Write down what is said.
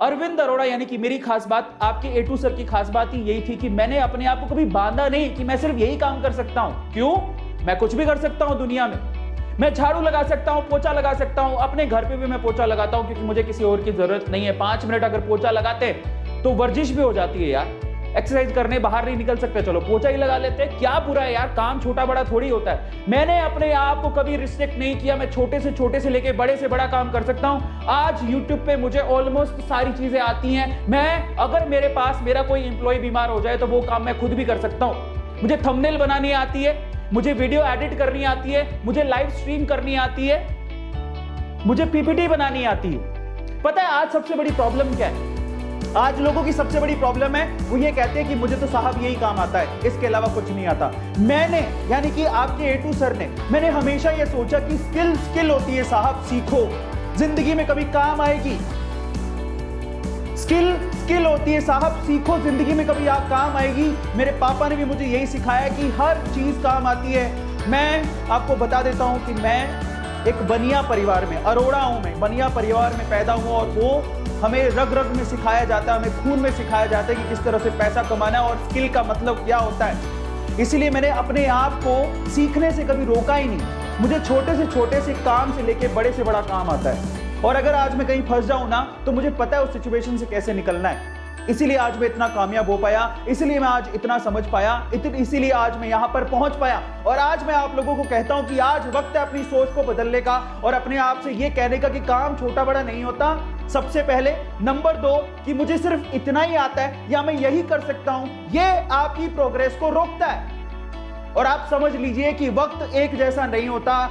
अरविंद अरोड़ा यानी कि मेरी खास बात, आपके A2 सर की खास बात ही यही थी कि मैंने अपने आप को कभी बांधा नहीं कि मैं सिर्फ यही काम कर सकता हूं। क्यों? मैं कुछ भी कर सकता हूं दुनिया में। मैं झाड़ू लगा सकता हूं, पोछा लगा सकता हूं, अपने घर पे भी मैं पोछा लगाता हूं क्योंकि मुझे किसी और की जरूरत नहीं है। 5 मिनट अगर पोछा लगाते तो वर्जिश भी हो जाती है यार। एक्सरसाइज करने बाहर नहीं निकल सकते, चलो पोछा ही लगा लेते हैं, क्या बुरा है यार, काम छोटा बड़ा थोड़ी होता है। मैंने अपने आप को कभी रिस्ट्रिक्ट नहीं किया, मैं छोटे से लेके बड़े से बड़ा काम कर सकता हूं। आज YouTube पे मुझे ऑलमोस्ट सारी चीजें आती हैं। मैं अगर मेरे पास मेरा कोई एम्प्लॉय बीमार हो जाए तो वो काम मैं खुद भी कर सकता हूं। मुझे थंबनेल बनानी आती है, मुझे वीडियो एडिट करनी आती है, मुझे लाइव स्ट्रीम करनी आती है, मुझे PPT बनानी आती है। पता है आज सबसे बड़ी प्रॉब्लम क्या है? आज लोगों की सबसे बड़ी प्रॉब्लम है, वो ये कहते हैं कि मुझे तो साहब यही काम आता है, इसके अलावा कुछ नहीं आता। मैंने यानी कि आपके A2 सर ने, मैंने हमेशा ये सोचा कि स्किल होती है साहब, सीखो, जिंदगी में कभी काम आएगी। स्किल होती है साहब, सीखो, जिंदगी में कभी आप काम आएगी। मेरे पापा ने भी मुझे यही सिखाया कि हर चीज काम आती है। मैं आपको बता देता हूं कि मैं एक बनिया परिवार में, अरोड़ा हूं, मैं बनिया परिवार में पैदा हुआ और वो हमें रग रग में सिखाया जाता है, हमें खून में सिखाया जाता है कि किस तरह से पैसा कमाना है और स्किल का मतलब क्या होता है। इसीलिए मैंने अपने आप को सीखने से कभी रोका ही नहीं। मुझे छोटे से काम से लेके बड़े से बड़ा काम आता है और अगर आज मैं कहीं फंस जाऊं ना तो मुझे पता है उस सिचुएशन से कैसे निकलना है। इसीलिए आज मैं इतना कामयाब हो पाया, इसीलिए मैं आज इतना समझ पाया, इसीलिए आज मैं यहां पर पहुंच पाया। और आज मैं आप लोगों को कहता हूं कि आज वक्त है अपनी सोच को बदलने का और अपने आप से यह कहने का कि काम छोटा बड़ा नहीं होता। सबसे पहले नंबर 2 कि मुझे सिर्फ इतना ही आता है या मैं यही कर सकता हूं, यह आपकी प्रोग्रेस को रोकता है। और आप समझ लीजिए कि वक्त एक जैसा नहीं होता,